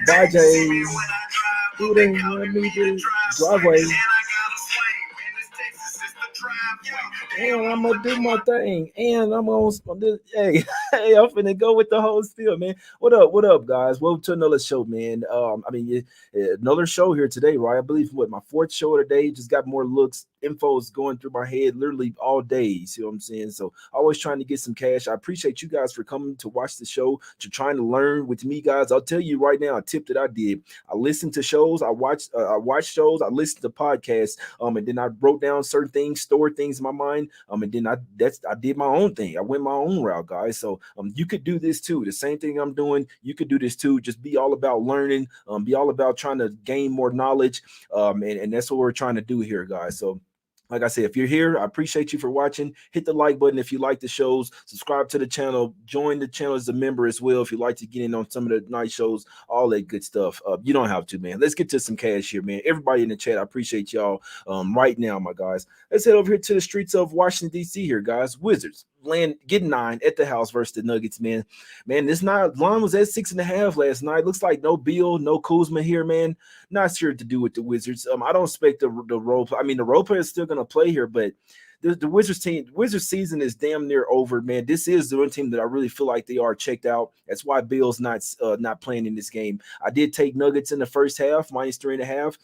Bye, Jays. Who they want me to driveway? And I'm gonna do my thing, and I'm gonna hey, hey, I'm finna go with the whole spiel, man. What up, guys? Welcome to another show, man. Another show here today, right? I believe what my fourth show of the day. Just got more looks, info's going through my head literally all day. You see what I'm saying? So always trying to get some cash. I appreciate you guys for coming to watch the show, to trying to learn with me, guys. I'll tell you right now, a tip that I did. I listened to shows, I watched shows, I listened to podcasts, and then I wrote down certain things, stored things in my mind, and then I did my own thing. I went my own route, guys. So you could do this too. The same thing I'm doing, you could do this too. Just be all about learning, be all about trying to gain more knowledge, and that's what we're trying to do here, guys. So like I said, if you're here, I appreciate you for watching. Hit the like button if you like the shows. Subscribe to the channel. Join the channel as a member as well if you like to get in on some of the night shows, all that good stuff. You don't have to, man. Let's get to some cash here, man. Everybody in the chat, I appreciate y'all right now, my guys. Let's head over here to the streets of Washington, D.C. here, guys. Wizards getting 9 at the house versus the Nuggets, man. Man, this line was at 6.5 last night. Looks like no Beal, no Kuzma here, man. Not sure what to do with the Wizards. I don't expect the role. I mean, the role player is still going to play here, but the Wizards season is damn near over, man. This is the one team that I really feel like they are checked out. That's why Beal's not playing in this game. I did take Nuggets in the first half, -3.5.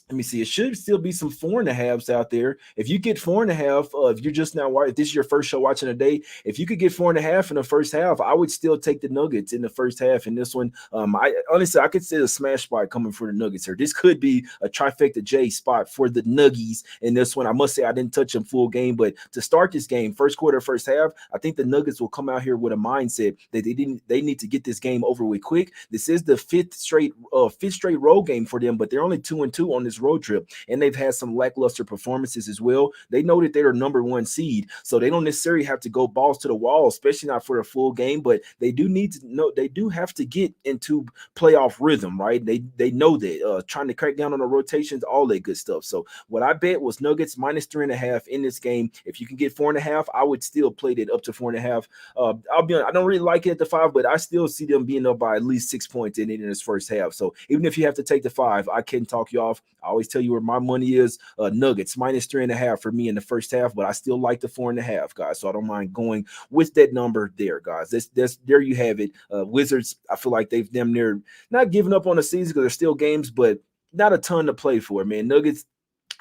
Let me see. It should still be some 4.5s out there. If you get 4.5, if you're just now, if this is your first show watching a day, if you could get 4.5 in the first half, I would still take the Nuggets in the first half. In this one, I honestly I could see a smash spot coming for the Nuggets here. This could be a trifecta J spot for the Nuggies in this one. I must say I didn't touch them full game, but to start this game, first quarter, first half, I think the Nuggets will come out here with a mindset that they need to get this game over with quick. This is the fifth straight road game for them, but they're only 2-2 on this road trip, and they've had some lackluster performances as well. They know that they're number one seed, so they don't necessarily have to go balls to the wall, especially not for a full game, but they do need to know, they do have to get into playoff rhythm, right? They know that trying to crack down on the rotations, all that good stuff. So what I bet was Nuggets -3.5 in this game. If you can get 4.5, I would still play it up to 4.5. I'll be honest, I don't really like it at the 5, but I still see them being up by at least 6 points in this first half. So even if you have to take the 5, I can't talk you off. I always tell you where my money is. Nuggets -3.5 for me in the first half, but I still like the 4.5, guys. So I don't mind going with that number there, guys. That's there you have it. Wizards, I feel like they've them near not giving up on the season because there's still games, but not a ton to play for, man. Nuggets,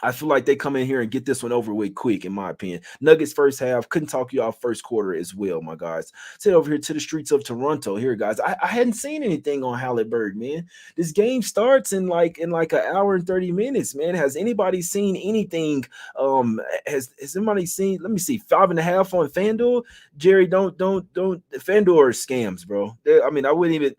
I feel like they come in here and get this one over with quick, in my opinion. Nuggets first half, couldn't talk you off first quarter as well, my guys. Let's head over here to the streets of Toronto here, guys. I hadn't seen anything on Halliburton, man. This game starts in like an hour and 30 minutes, man. Has anybody seen anything? Has anybody seen? Let me see, 5.5 on FanDuel. Jerry, don't FanDuel are scams, bro. I mean, I wouldn't even.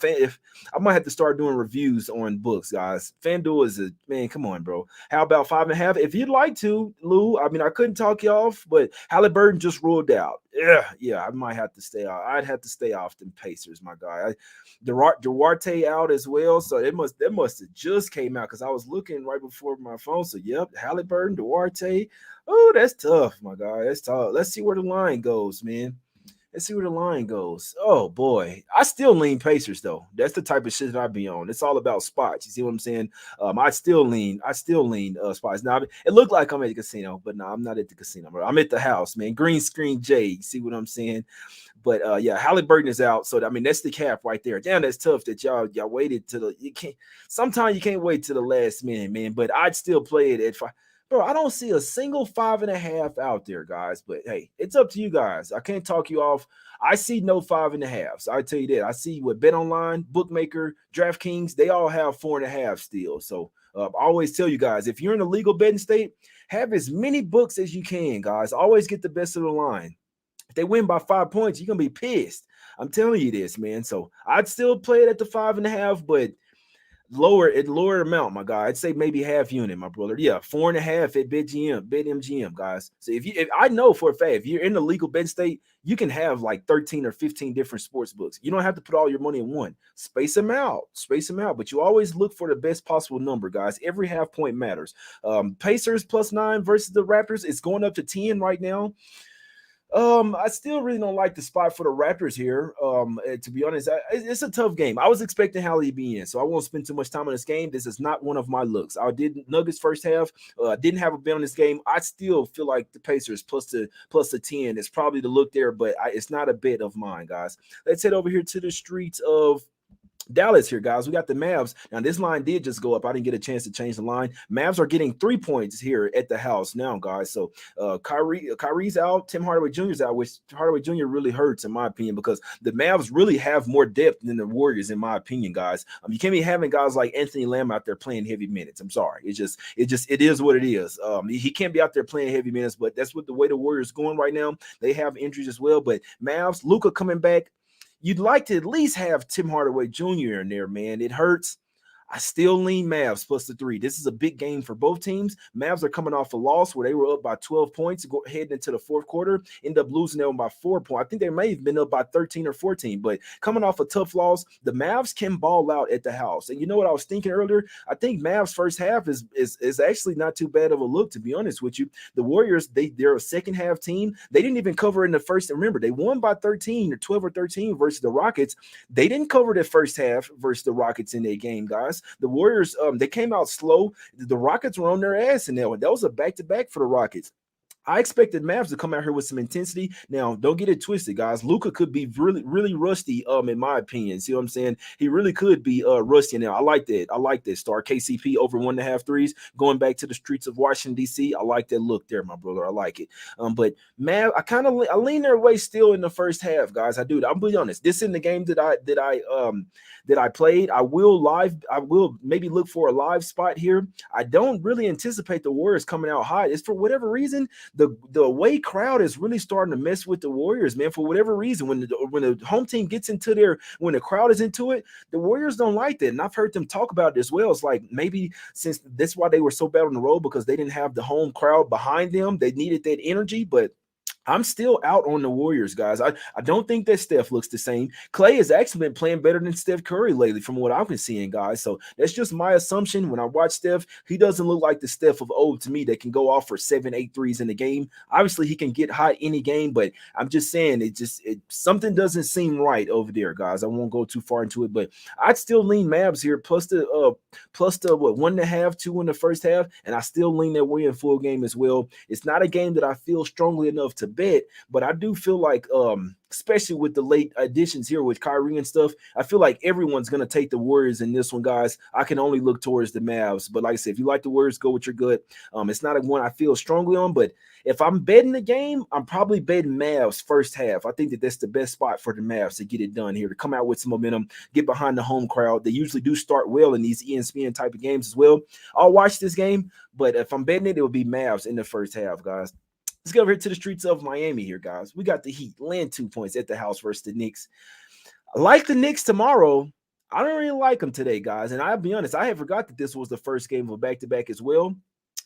If I might have to start doing reviews on books, guys. FanDuel is a man. Come on, bro. How about 5.5? If you'd like to, Lou. I mean, I couldn't talk you off, but Halliburton just ruled out. Yeah, I might have to stay out. I'd have to stay off them Pacers, my guy. Duarte out as well, so that must have just came out because I was looking right before my phone. So yep, Halliburton, Duarte. Oh, that's tough, my guy. That's tough. Let's see where the line goes, man. Let's see where the line goes. Oh boy, I still lean Pacers though. That's the type of shit that I be on. It's all about spots. You see what I'm saying? I still lean spots. Now it looked like I'm at the casino, but no, I'm not at the casino, bro. I'm at the house, man. Green screen J. You see what I'm saying? But yeah, Halliburton is out. So I mean, that's the cap right there. Damn, that's tough that y'all waited to the. You can't. Sometimes you can't wait to the last minute, man. But I'd still play it at 5. Bro, I don't see a single 5.5 out there, guys. But hey, it's up to you guys. I can't talk you off. I see no 5.5. So I tell you that. I see what Bet Online, Bookmaker, DraftKings, they all have 4.5 still. So I always tell you guys, if you're in a legal betting state, have as many books as you can, guys. Always get the best of the line. If they win by 5 points, you're gonna be pissed. I'm telling you this, man. So I'd still play it at the 5.5, but lower amount, my guy. I'd say maybe half unit, my brother. Yeah, 4.5 at BetMGM, guys. So if I know for a fact, if you're in the legal bet state, you can have like 13 or 15 different sports books. You don't have to put all your money in one. Space them out. But you always look for the best possible number, guys. Every half point matters. Pacers +9 versus the Raptors. It's going up to 10 right now. I still really don't like the spot for the Raptors here. To be honest, it's a tough game. I was expecting Hallie to be in, so I won't spend too much time on this game. This is not one of my looks. I did Nuggets first half. Didn't have a bet on this game. I still feel like the Pacers plus the 10 is probably the look there, but it's not a bet of mine, guys. Let's head over here to the streets of Dallas here, guys. We got the Mavs. Now, this line did just go up. I didn't get a chance to change the line. Mavs are getting 3 points here at the house now, guys. So Kyrie's out. Tim Hardaway Jr. is out, which Hardaway Jr. really hurts, in my opinion, because the Mavs really have more depth than the Warriors, in my opinion, guys. You can't be having guys like Anthony Lamb out there playing heavy minutes. I'm sorry. It is what it is. He can't be out there playing heavy minutes, but that's what the way the Warriors going right now. They have injuries as well. But Mavs, Luka coming back. You'd like to at least have Tim Hardaway Jr. in there, man. It hurts. I still lean Mavs plus the 3. This is a big game for both teams. Mavs are coming off a loss where they were up by 12 points heading into the fourth quarter, end up losing them by 4 points. I think they may have been up by 13 or 14, but coming off a tough loss, the Mavs can ball out at the house. And you know what I was thinking earlier? I think Mavs first half is actually not too bad of a look, to be honest with you. The Warriors, they're a second half team. They didn't even cover in the first. And remember, they won by 13 or 12 or 13 versus the Rockets. They didn't cover the first half versus the Rockets in their game, guys. The Warriors, they came out slow. The Rockets were on their ass in that one. That was a back-to-back for the Rockets. I expected Mavs to come out here with some intensity. Now, don't get it twisted, guys. Luka could be really, really rusty, in my opinion. See what I'm saying? He really could be rusty now. I like that. I like that star. KCP over 1.5 threes, going back to the streets of Washington, D.C. I like that look there, my brother. I like it. But Mav, I lean their way still in the first half, guys. I do. I'll be honest. This in the game that I played. I will maybe look for a live spot here. I don't really anticipate the Warriors coming out hot. It's for whatever reason. The away crowd is really starting to mess with the Warriors, man. For whatever reason, when the home team gets into when the crowd is into it, the Warriors don't like that. And I've heard them talk about it as well. It's like maybe since that's why they were so bad on the road, because they didn't have the home crowd behind them. They needed that energy, but I'm still out on the Warriors, guys. I don't think that Steph looks the same. Clay has actually been playing better than Steph Curry lately, from what I've been seeing, guys. So that's just my assumption. When I watch Steph, he doesn't look like the Steph of old to me that can go off for 7, 8 threes in the game. Obviously, he can get hot any game, but I'm just saying something doesn't seem right over there, guys. I won't go too far into it, but I'd still lean Mavs here, plus the 1.5, 2 in the first half, and I still lean that way in full game as well. It's not a game that I feel strongly enough to bet, but I do feel like especially with the late additions here with Kyrie and stuff, I feel like everyone's going to take the Warriors in this one, guys. I can only look towards the Mavs, but like I said, if you like the Warriors, go with your gut. It's not a one I feel strongly on, but if I'm betting the game, I'm probably betting Mavs first half. I think that's the best spot for the Mavs to get it done here, to come out with some momentum, get behind the home crowd. They usually do start well in these ESPN type of games as well. I'll watch this game, but if I'm betting it will be Mavs in the first half, guys. Let's go over here to the streets of Miami here, guys. We got the Heat land 2 points at the house versus the Knicks. I like the Knicks tomorrow. I don't really like them today, guys. And I'll be honest, I had forgot that this was the first game of a back-to-back as well.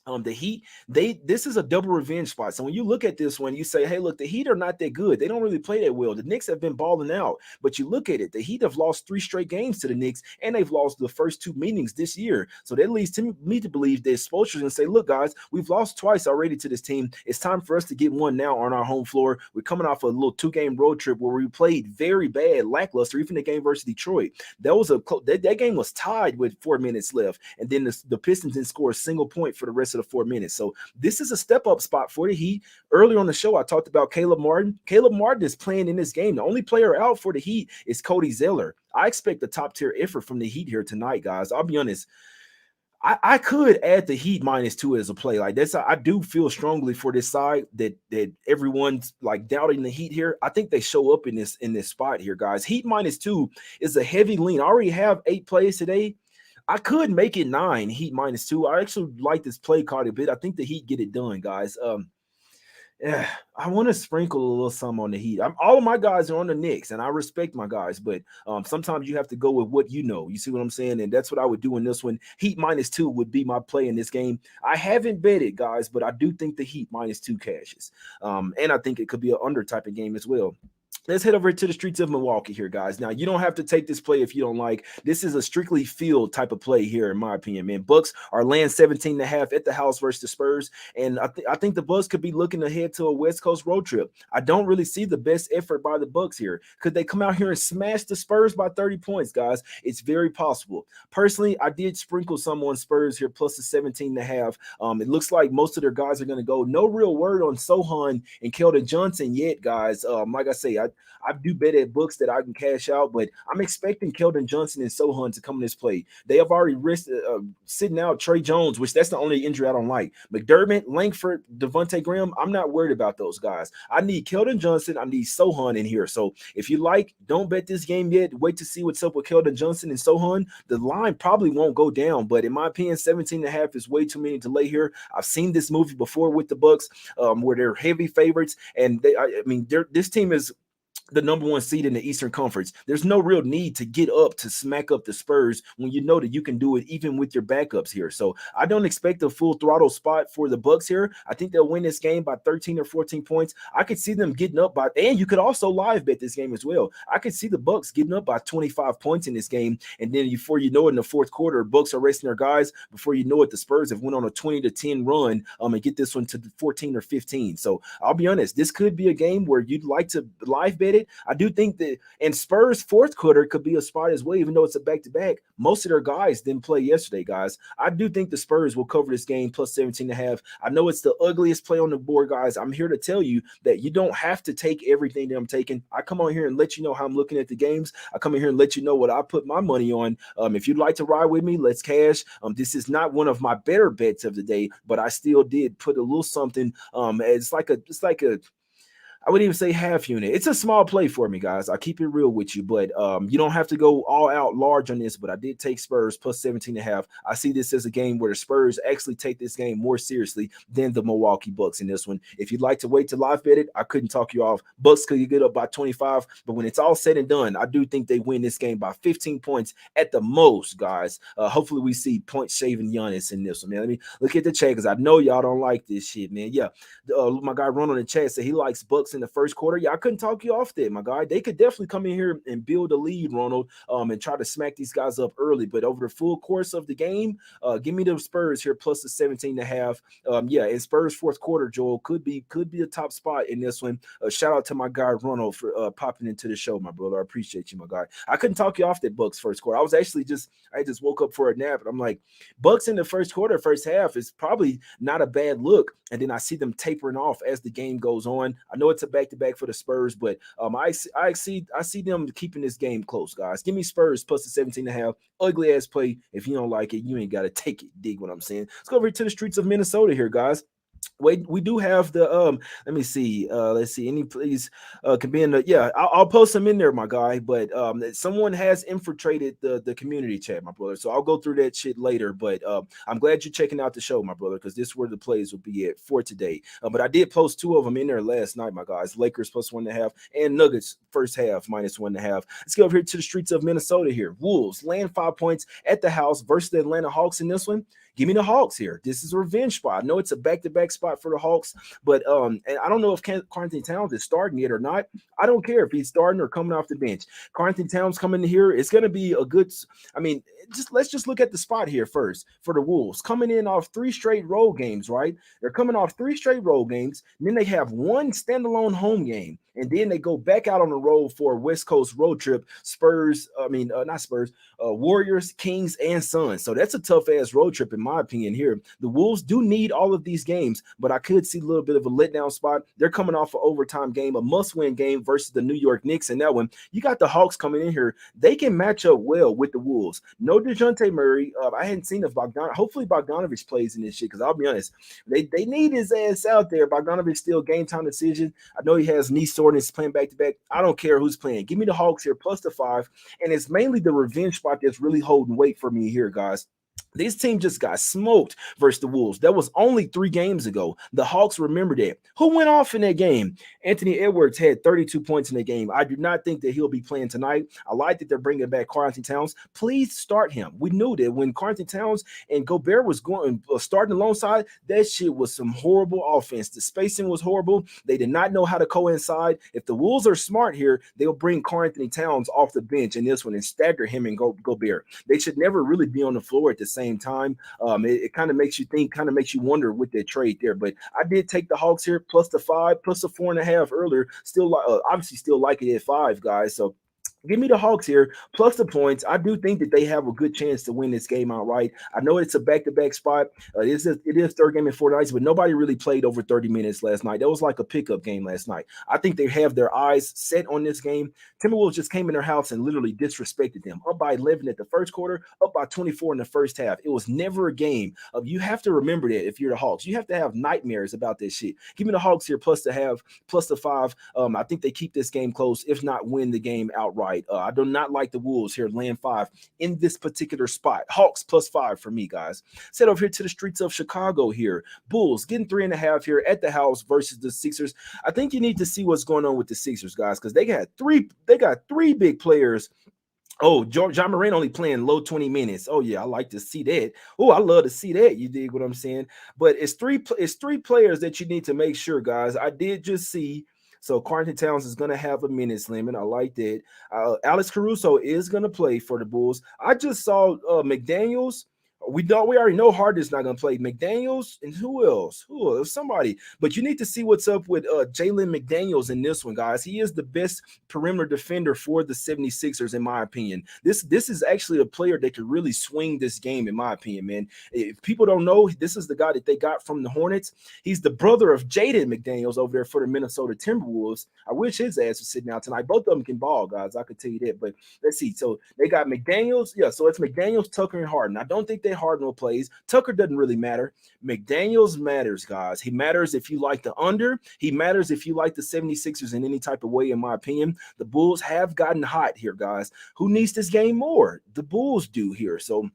The Heat, this is a double revenge spot. So when you look at this one, you say, hey, look, the Heat are not that good. They don't really play that well. The Knicks have been balling out. But you look at it, the Heat have lost 3 straight games to the Knicks, and they've lost the first 2 meetings this year. So that leads me to believe that Spoelstra's going to say, look, guys, we've lost twice already to this team. It's time for us to get one now on our home floor. We're coming off a little 2-game road trip where we played very bad, lackluster, even the game versus Detroit. That game was tied with 4 minutes left, and then the Pistons didn't score a single point for the rest of the 4 minutes. So this is a step-up spot for the Heat. Earlier on the show, I talked about Caleb Martin. Caleb Martin is playing in this game. The only player out for the Heat is Cody Zeller. I expect a top-tier effort from the Heat here tonight, guys. I'll be honest. I could add the Heat -2 as a play. Like this, I do feel strongly for this side that everyone's like doubting the Heat here. I think they show up in this spot here, guys. Heat -2 is a heavy lean. I already have 8 plays today. I could make it 9, Heat -2. I actually like this play card a bit. I think the Heat get it done, guys. Yeah, I want to sprinkle a little something on the Heat. All of my guys are on the Knicks, and I respect my guys, but sometimes you have to go with what you know. You see what I'm saying? And that's what I would do in this one. Heat -2 would be my play in this game. I haven't bet it, guys, but I do think the Heat -2 cashes. And I think it could be an under type of game as well. let's head over to the streets of Milwaukee here, guys. Now, you don't have to take this play if you don't like. This is a strictly field type of play here, in my opinion, man. Bucks are laying 17.5 at the house versus the Spurs. And I think the Bucks could be looking ahead to a West Coast road trip. I don't really see the best effort by the Bucks here. Could they come out here and smash the Spurs by 30 points, guys? It's very possible. Personally, I did sprinkle some on Spurs here, plus the 17.5. It looks like most of their guys are going to go. No real word on Sohan and Keldon Johnson yet, guys. Like I say, I do bet at books that I can cash out, but I'm expecting Keldon Johnson and Sohan to come in this play. They have already risked sitting out Trey Jones, which that's the only injury I don't like. McDermott, Langford, Devontae Graham, I'm not worried about those guys. I need Keldon Johnson. I need Sohan in here. So if you like, don't bet this game yet. Wait to see what's up with Keldon Johnson and Sohan. The line probably won't go down, but in my opinion, 17.5 is way too many to lay here. I've seen this movie before with the Bucks, where they're heavy favorites, and this team is the number one seed in the Eastern Conference. There's no real need to get up to smack up the Spurs when you know that you can do it even with your backups here. So I don't expect a full throttle spot for the Bucks here. I think they'll win this game by 13 or 14 points. I could see them getting up by, and you could also live bet this game as well. I could see the Bucks getting up by 25 points in this game, and then before you know it, in the fourth quarter, Bucks are resting their guys. Before you know it, the Spurs have went on a 20-10 run and get this one to 14 or 15. So I'll be honest, this could be a game where you'd like to live bet it. I do think that, and Spurs fourth quarter could be a spot as well, even though it's a back-to-back. Most of their guys didn't play yesterday, guys. I do think the Spurs will cover this game plus 17.5. I know it's the ugliest play on the board, guys. I'm here to tell you that you don't have to take everything that I'm taking. I come on here and let you know how I'm looking at the games. I come in here and let you know what I put my money on. If you'd like to ride with me, let's cash. This is not one of my better bets of the day, but I still did put a little something. It's like a I wouldn't even say half unit. It's a small play for me, guys. I keep it real with you, but you don't have to go all out large on this, but I did take Spurs plus 17.5. I see this as a game where the Spurs actually take this game more seriously than the Milwaukee Bucks in this one. If you'd like to wait to live bet it, I couldn't talk you off. Bucks could get up by 25, but when it's all said and done, I do think they win this game by 15 points at the most, guys. Hopefully we see point shaving Giannis in this one, man. Let me look at the chat because I know y'all don't like this shit, man. Yeah, my guy Ron on the chat said he likes Bucks in the first quarter. Yeah, I couldn't talk you off that, my guy. They could definitely come in here and build a lead, Ronald, and try to smack these guys up early. But over the full course of the game, give me the Spurs here plus the 17.5. Yeah, and Spurs fourth quarter, Joel, could be a top spot in this one. Shout out to my guy Ronald for popping into the show, my brother. I appreciate you, my guy. I couldn't talk you off that Bucks first quarter. I just woke up for a nap, and I'm like, Bucks in the first quarter, first half is probably not a bad look. And then I see them tapering off as the game goes on. I know it's a back-to-back for the Spurs, but I see them keeping this game close, guys. Give me Spurs plus the 17.5. Ugly ass play. If you don't like it, you ain't got to take it. Dig what I'm saying. Let's go over to the streets of Minnesota here, guys. Wait, we do have the let me see, let's see, any please can be in the, yeah, I'll post them in there, my guy, but someone has infiltrated the community chat, my brother, so I'll go through that shit later. But I'm glad you're checking out the show, my brother, because this is where the plays will be at for today. But I did post two of them in there last night, my guys. Lakers plus 1.5 and Nuggets first half minus 1.5. Let's go over here to the streets of Minnesota here. Wolves land 5 points at the house versus the Atlanta Hawks in this one. Give me the Hawks here. This is a revenge spot. I know it's a back-to-back spot for the Hawks, but and I don't know if Carlton Towns is starting yet or not. I don't care if he's starting or coming off the bench. Carlton Towns coming in here. It's going to be a good. I mean, let's just look at the spot here first for the Wolves coming in off 3 straight road games. Right, they're coming off 3 straight road games. And then they have 1 standalone home game, and then they go back out on the road for a West Coast road trip. Not Spurs. Warriors, Kings, and Suns. So that's a tough ass road trip in my opinion here. The Wolves do need all of these games, but I could see a little bit of a letdown spot. They're coming off an overtime game, a must-win game versus the New York Knicks. And that one, you got the Hawks coming in here. They can match up well with the Wolves. No DeJounte Murray. I hadn't seen if hopefully Bogdanovich plays in this shit, because I'll be honest, they need his ass out there. Bogdanovich still game time decision. I know he has knee soreness playing back-to-back. I don't care who's playing. Give me the Hawks here plus the 5, and it's mainly the revenge spot that's really holding weight for me here, guys. This team just got smoked versus the Wolves. That was only 3 games ago. The Hawks remember that. Who went off in that game? Anthony Edwards had 32 points in the game. I do not think that he'll be playing tonight. I like that they're bringing back Carlton Towns. Please start him. We knew that when Carlton Towns and Gobert was going starting alongside, that shit was some horrible offense. The spacing was horrible. They did not know how to coincide. If the Wolves are smart here, they'll bring Carlton Towns off the bench in this one and stagger him and Gobert. They should never really be on the floor at the same time. It kind of makes you think, kind of makes you wonder with that trade there. But I did take the Hawks here plus the 5, plus the 4.5 earlier. Still, obviously, still like it at 5, guys. So give me the Hawks here, plus the points. I do think that they have a good chance to win this game outright. I know it's a back-to-back spot. It is third game in 4 nights, but nobody really played over 30 minutes last night. That was like a pickup game last night. I think they have their eyes set on this game. Timberwolves just came in their house and literally disrespected them. Up by 11 at the first quarter, up by 24 in the first half. It was never a game of, you have to remember that if you're the Hawks. You have to have nightmares about this shit. Give me the Hawks here, plus the 5. I think they keep this game close, if not win the game outright. I do not like the Wolves here, laying 5 in this particular spot. Hawks plus 5 for me, guys. Set over here to the streets of Chicago here. Bulls getting 3.5 here at the house versus the Sixers. I think you need to see what's going on with the Sixers, guys, because they got three big players. Oh, John Moran only playing low 20 minutes. Oh yeah, I like to see that. Oh, I love to see that. You dig what I'm saying? But it's three players that you need to make sure, guys. I did just see. So Carlton Towns is going to have a minutes limit. I like that. Alex Caruso is going to play for the Bulls. I just saw McDaniels. We already know Harden's not going to play. McDaniels and who else? Somebody. But you need to see what's up with Jalen McDaniels in this one, guys. He is the best perimeter defender for the 76ers, in my opinion. This is actually a player that could really swing this game, in my opinion, man. If people don't know, this is the guy that they got from the Hornets. He's the brother of Jaden McDaniels over there for the Minnesota Timberwolves. I wish his ass was sitting out tonight. Both of them can ball, guys. I could tell you that. But let's see. So they got McDaniels. Yeah, so it's McDaniels, Tucker, and Harden. I don't think they Harden will plays. Tucker doesn't really matter. McDaniels matters, guys. He matters if you like the under. He matters if you like the 76ers in any type of way, in my opinion. The Bulls have gotten hot here, guys. Who needs this game more? The Bulls do here. So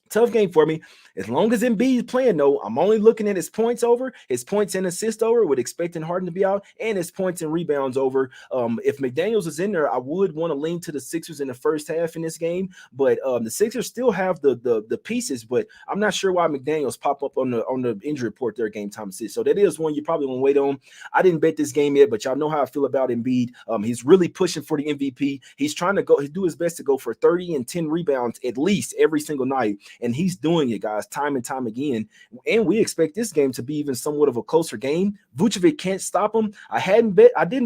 tough game for me. As long as Embiid is playing, though, I'm only looking at his points over, his points and assists over, with expecting Harden to be out, and his points and rebounds over. If McDaniels is in there, I would want to lean to the Sixers in the first half in this game, but the Sixers still have the pieces, but I'm not sure why McDaniels pop up on the injury report there, game time assist. So that is one you probably want to wait on. I didn't bet this game yet, but y'all know how I feel about Embiid. He's really pushing for the MVP. He's trying to do his best to go for 30 and 10 rebounds at least every single night. And he's doing it, guys, time and time again. And we expect this game to be even somewhat of a closer game. Vucevic can't stop him. I didn't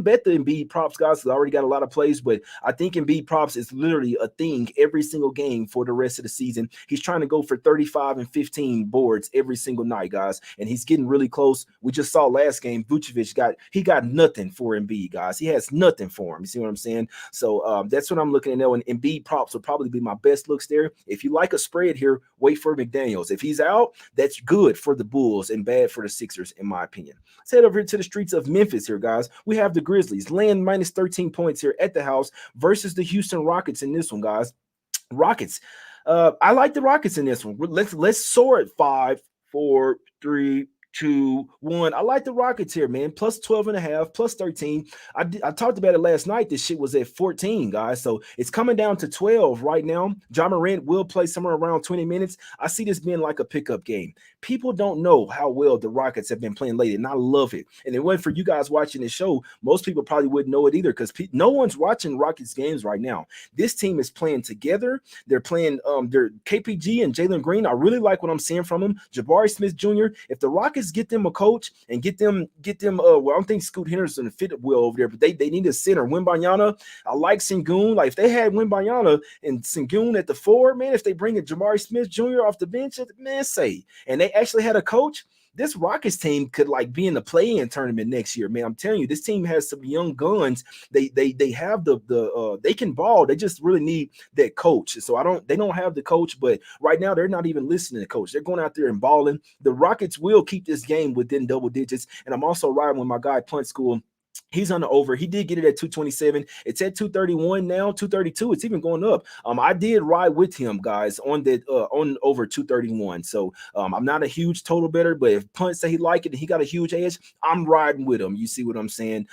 bet the Embiid props, guys, because I already got a lot of plays, but I think Embiid props is literally a thing every single game for the rest of the season. He's trying to go for 35 and 15 boards every single night, guys, and he's getting really close. We just saw last game, Vucevic got nothing for Embiid, guys. He has nothing for him. You see what I'm saying? So that's what I'm looking at now, and Embiid props will probably be my best looks there. If you like a spread here, wait for McDaniels. If he's out, that's good for the Bulls and bad for the Sixers, in my opinion. Let's head over to the streets of Memphis here, guys. We have the Grizzlies laying minus 13 points here at the house versus the Houston Rockets in this one, guys. Rockets. I like the Rockets in this one. Let's soar at 5, 4, 3, 2, 1. I like the Rockets here, man. Plus 12.5, plus 13. I talked about it last night. This shit was at 14, guys. So it's coming down to 12 right now. John Morant will play somewhere around 20 minutes. I see this being like a pickup game. People don't know how well the Rockets have been playing lately, and I love it. And it went for you guys watching the show. Most people probably wouldn't know it either because no one's watching Rockets games right now. This team is playing together. They're playing their KPG and Jalen Green. I really like what I'm seeing from them. Jabari Smith Jr. If the Rockets get them a coach and get them well, I don't think Scoot Henderson fit well over there, but they need a center. Wembanyama, I like Sengun. Like if they had Wembanyama and Sengun at the 4, man, if they bring a Jabari Smith Jr. off the bench, man, and they actually had a coach, this Rockets team could like be in the play-in tournament next year, man. I'm telling you, this team has some young guns. They have they can ball. They just really need that coach. So they don't have the coach, but right now they're not even listening to the coach. They're going out there and balling. The Rockets will keep this game within double digits. And I'm also riding with my guy Punt School. He's on the over. He did get it at 227. It's at 231 now, 232. It's even going up. I did ride with him, guys, on that on over 231. So I'm not a huge total better, but if Punt say he like it and he got a huge edge, I'm riding with him. You see what I'm saying?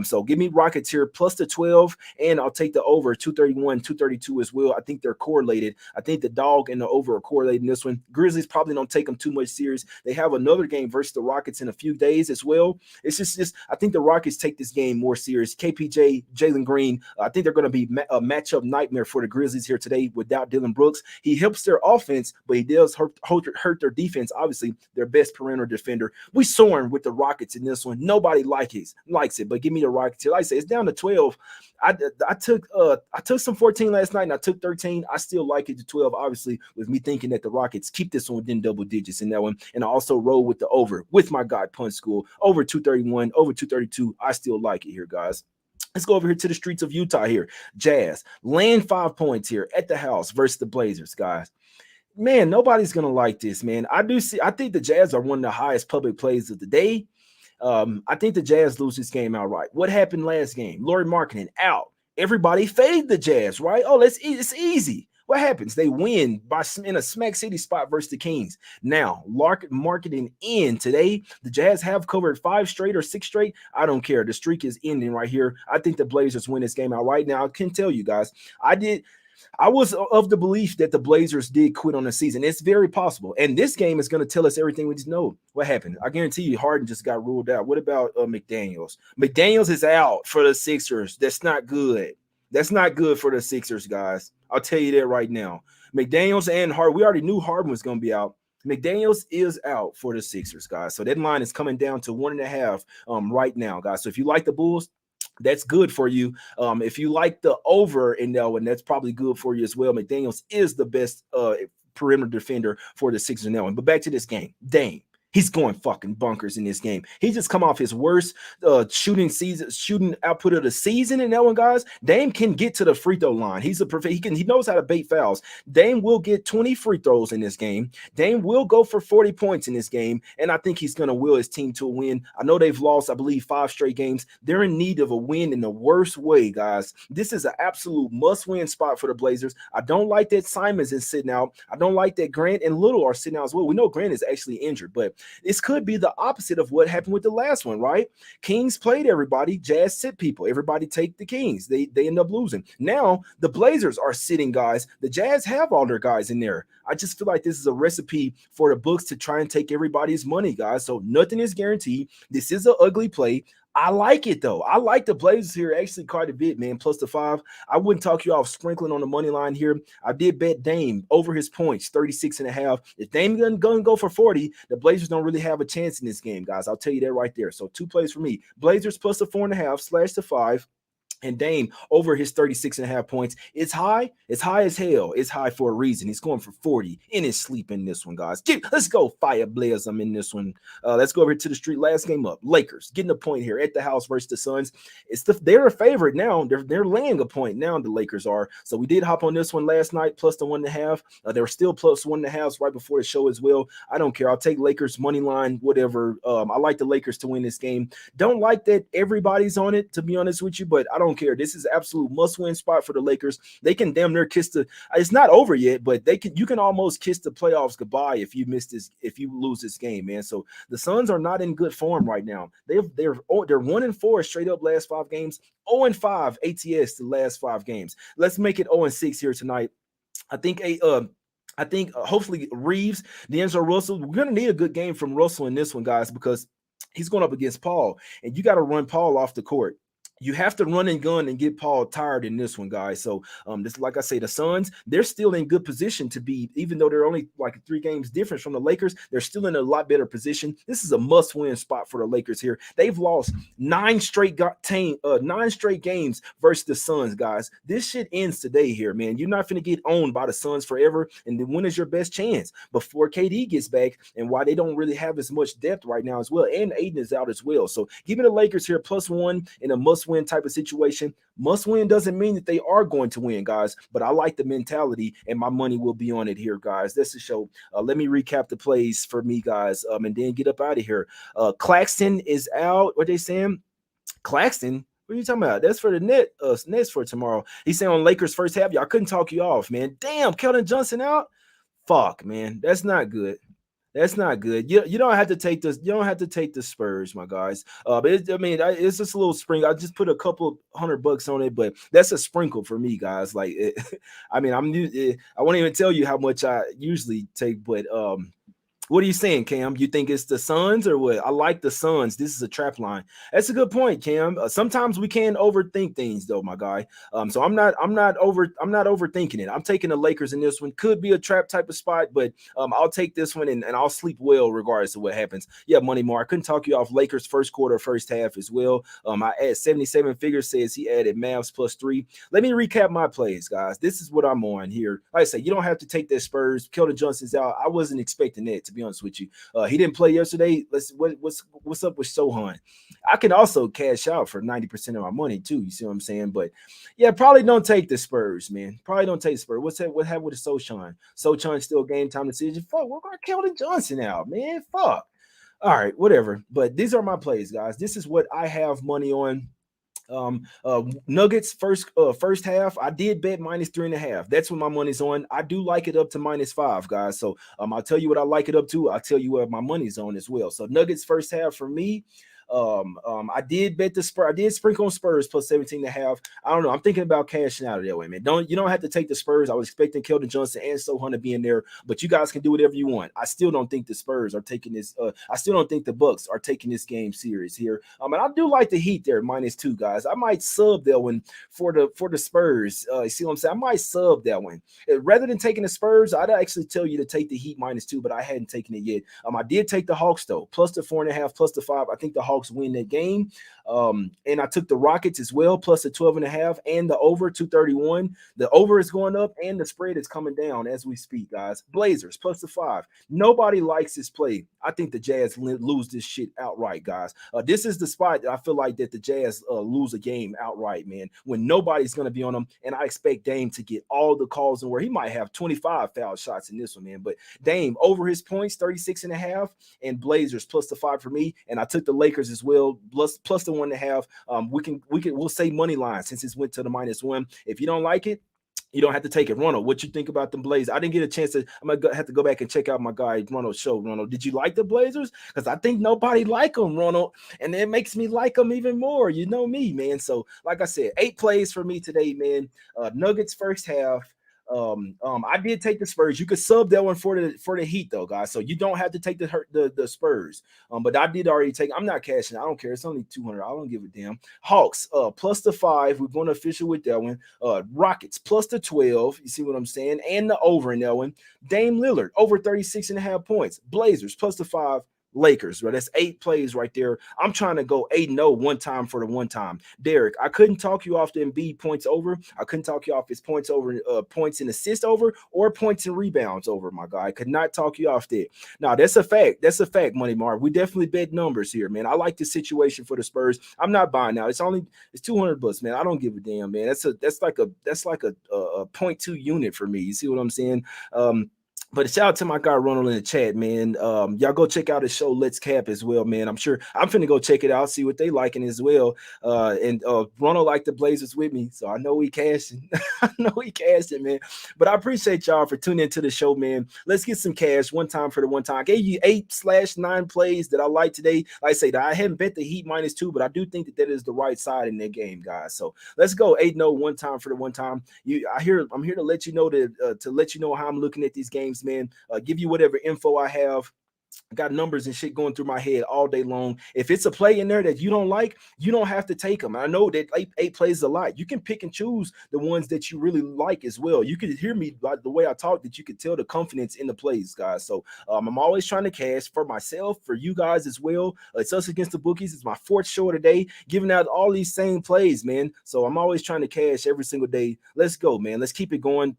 So give me Rockets here plus the 12, and I'll take the over 231, 232 as well. I think they're correlated. I think the dog and the over are correlated in this one. Grizzlies probably don't take them too much serious. They have another game versus the Rockets in a few days as well. It's just I think the Rockets take this game more serious. KPJ, Jalen Green, I think they're going to be a matchup nightmare for the Grizzlies here today without Dylan Brooks. He helps their offense, but he does hurt their defense. Obviously, their best perimeter defender. We soaring with the Rockets in this one. Nobody likes it, but give me the Rockets here. Like I say, it's down to 12. I took some 14 last night and I took 13. I still like it to 12, obviously, with me thinking that the Rockets keep this one within double digits in that one. And I also roll with the over with my guy Punch School over 231, over 232. I still like it here, guys. Let's go over here to the streets of Utah here. Jazz laying 5 points here at the house versus the Blazers, guys. Man, nobody's gonna like this, man. I think the Jazz are one of the highest public plays of the day. I think the Jazz lose this game outright. What happened last game? Lauri Markkanen out. Everybody fade the Jazz, right? Oh, it's easy. What happens? They win in a smack city spot versus the Kings. Now, Markkanen in today. The Jazz have covered 5 straight or 6 straight. I don't care. The streak is ending right here. I think the Blazers win this game outright. Now, I can tell you guys, I was of the belief that the Blazers did quit on the season. It's very possible. And this game is going to tell us everything we just know. What happened? I guarantee you Harden just got ruled out. What about McDaniels? McDaniels is out for the Sixers. That's not good. That's not good for the Sixers, guys. I'll tell you that right now. McDaniels and Harden, we already knew Harden was going to be out. McDaniels is out for the Sixers, guys. So that line is coming down to 1.5 right now, guys. So if you like the Bulls, that's good for you. If you like the over in that one, that's probably good for you as well. McDaniels is the best perimeter defender for the Sixers in that one. But back to this game. Dame. He's going fucking bunkers in this game. He just come off his worst shooting output of the season in that one, guys. Dame can get to the free throw line. He knows how to bait fouls. Dame will get 20 free throws in this game. Dame will go for 40 points in this game, and I think he's going to will his team to a win. I know they've lost, I believe, 5 straight games. They're in need of a win in the worst way, guys. This is an absolute must-win spot for the Blazers. I don't like that Simons is sitting out. I don't like that Grant and Little are sitting out as well. We know Grant is actually injured, but this could be the opposite of what happened with the last one, right? Kings played everybody, Jazz sit people. Everybody take the Kings. They end up losing. Now the Blazers are sitting guys. The Jazz have all their guys in there. I just feel like this is a recipe for the books to try and take everybody's money, guys. So nothing is guaranteed. This is an ugly play. I like it, though. I like the Blazers here actually quite a bit, man. Plus the 5. I wouldn't talk you off sprinkling on the money line here. I did bet Dame over his points, 36.5. If Dame going to go for 40, the Blazers don't really have a chance in this game, guys. I'll tell you that right there. So 2 plays for me. Blazers plus the 4.5 / the 5. And Dame over his 36.5 points. It's high. It's high as hell. It's high for a reason. He's going for 40 in his sleep in this one, guys. Let's go fire Blaze. I'm in this one. Let's go over to the street. Last game up. Lakers getting a point here at the house versus the Suns. They're a favorite now. They're laying a point now. The Lakers are. So we did hop on this one last night plus the 1.5. They were still plus 1.5 right before the show as well. I don't care. I'll take Lakers money line, whatever. I like the Lakers to win this game. Don't like that everybody's on it, to be honest with you, but I don't care. This is absolute must-win spot for the Lakers. They can damn near kiss it's not over yet, but you can almost kiss the playoffs goodbye if you lose this game, man. So the Suns are not in good form right now. They're 1-4 straight up last 5 games, 0-5 ATS the last 5 games. Let's make it 0-6 here tonight. I think hopefully Reeves, D'Angelo Russell, we're gonna need a good game from Russell in this one, guys, because he's going up against Paul, and you got to run Paul off the court. You have to run and gun and get Paul tired in this one, guys. So this, like I say, the Suns, they're still in good position to be, even though they're only like 3 games different from the Lakers, they're still in a lot better position. This is a must-win spot for the Lakers here. They've lost 9 straight games versus the Suns, guys. This shit ends today here, man. You're not going to get owned by the Suns forever, and then when is your best chance? Before KD gets back, and why they don't really have as much depth right now as well, and Aiden is out as well. So give me the Lakers here +1 in a must-win type of situation. Must win doesn't mean that they are going to win, guys, but I like the mentality, and my money will be on it here, guys. That's the show. Let me recap the plays for me, guys, and then get up out of here. Claxton is out. What they saying? Claxton. What are you talking about? That's for the Nets for tomorrow. He's saying on Lakers first half, y'all couldn't talk you off, man. Damn, Keldon Johnson out. Fuck, man. That's not good. That's not good. You don't have to take this. You don't have to take the Spurs, my guys. But it's just a little sprinkle. I just put a couple $100 on it, but that's a sprinkle for me, guys. Like, I mean, I won't even tell you how much I usually take, but what are you saying, Cam? You think it's the Suns or what? I like the Suns. This is a trap line. That's a good point, Cam. Sometimes we can overthink things, though, my guy. So I'm not overthinking it. I'm taking the Lakers in this one. Could be a trap type of spot, but I'll take this one and I'll sleep well regardless of what happens. Yeah, Money Mar. I couldn't talk you off Lakers first quarter, first half as well. I add 77 figures. Says he added Mavs +3. Let me recap my plays, guys. This is what I'm on here. Like I say, you don't have to take that Spurs. Keldon Johnson's out. I wasn't expecting that, to be honest with you. He didn't play yesterday. What's up with Sohan? I can also cash out for 90% of my money too. You see what I'm saying? But yeah, probably don't take the Spurs, man. Probably don't take Spurs. What happened with the Sohan? Sohan still game time decision. Fuck, what got Keldon Johnson out, man? Fuck. All right, whatever. But these are my plays, guys. This is what I have money on. Nuggets first half. I did bet -3.5. That's what my money's on. I do like it up to -5, guys. So I'll tell you what I like it up to. I'll tell you what my money's on as well. So Nuggets first half for me. I did bet the Spurs. I did sprinkle on Spurs +17.5. I don't know. I'm thinking about cashing out of that way, man. You don't have to take the Spurs. I was expecting Keldon Johnson and Sohan to be in there, but you guys can do whatever you want. I still don't think the Spurs are taking this. I still don't think the Bucks are taking this game serious here. And I do like the Heat there -2, guys. I might sub that one for the Spurs. You see what I'm saying? I might sub that one rather than taking the Spurs. I'd actually tell you to take the Heat -2, but I hadn't taken it yet. I did take the Hawks though, +4.5, +5. I think the Hawks win that game. And I took the Rockets as well, +12.5, and the over 231. The over is going up and the spread is coming down as we speak, guys. Blazers +5. Nobody likes this play. I think the Jazz lose this shit outright, guys. This is the spot that I feel like that the Jazz lose a game outright, man, when nobody's going to be on them. And I expect Dame to get all the calls and where he might have 25 foul shots in this one, man. But Dame over his points, 36.5, and Blazers +5 for me. And I took the Lakers as well, plus the 1.5. We'll say money line since it went to the -1. If you don't like it, you don't have to take it. Ronald, what you think about the Blazers? I didn't get a chance to. I'm gonna have to go back and check out my guy Ronald's show. Ronald, did you like the Blazers? Because I think nobody like them, Ronald, and it makes me like them even more. You know me, man. So, like I said, 8 plays for me today, man. Nuggets first half. I did take the Spurs. You could sub that one for the Heat though, guys. So you don't have to take the Spurs. But I did already take. I'm not cashing. I don't care. It's only 200. I don't give a damn. Hawks +5. We're going to official with that one. Rockets +12. You see what I'm saying? And the over in that one. Dame Lillard over 36.5 points. Blazers +5. Lakers, right? That's 8 plays right there. I'm trying to go 8-0 one time for the one time. Derek, I couldn't talk you off the Embiid points over. I couldn't talk you off his points over, points and assists over, or points and rebounds over, my guy. I could not talk you off that. Now, that's a fact. That's a fact, Money Mark. We definitely bet numbers here, man. I like the situation for the Spurs. I'm not buying now. It's $200, man. I don't give a damn, man. That's like a 0.2 unit for me. You see what I'm saying? But shout out to my guy Ronald in the chat, man. Y'all go check out his show, Let's Cap, as well, man. I'm sure I'm finna go check it out, see what they liking as well. And Ronald liked the Blazers with me, so I know he cashing. I know he cashing, man. But I appreciate y'all for tuning into the show, man. Let's get some cash one time for the one time. I gave you 8/9 plays that I like today. Like I say, that I hadn't bet the Heat -2, but I do think that is the right side in that game, guys. So let's go 8-0 one time for the one time. I'm here to let you know to let you know how I'm looking at these games, man. Give you whatever info I have. I got numbers and shit going through my head all day long. If it's a play in there that you don't like, you don't have to take them. I know that eight plays a lot. You can pick and choose the ones that you really like as well. You could hear me by the way I talk that you could tell the confidence in the plays, guys. So I'm always trying to cash for myself, for you guys as well. It's Us Against the Bookies. It's my 4th show today, giving out all these same plays, man. So I'm always trying to cash every single day. Let's go, man. Let's keep it going.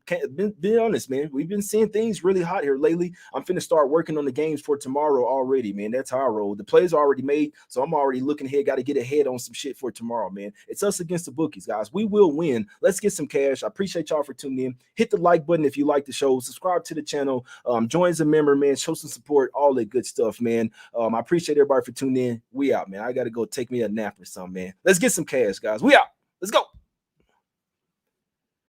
Be honest, man. We've been seeing things really hot here lately. I'm finna start working on the games for tomorrow already, man. That's how I roll. The plays are already made, so I'm already looking ahead. Got to get ahead on some shit for tomorrow, man. It's us against the bookies, guys. We will win. Let's get some cash. I appreciate y'all for tuning in. Hit the like button if you like the show. Subscribe to the channel. Join as a member, man. Show some support. All that good stuff, man. I appreciate everybody for tuning in. We out, man. I got to go take me a nap or something, man. Let's get some cash, guys. We out. Let's go.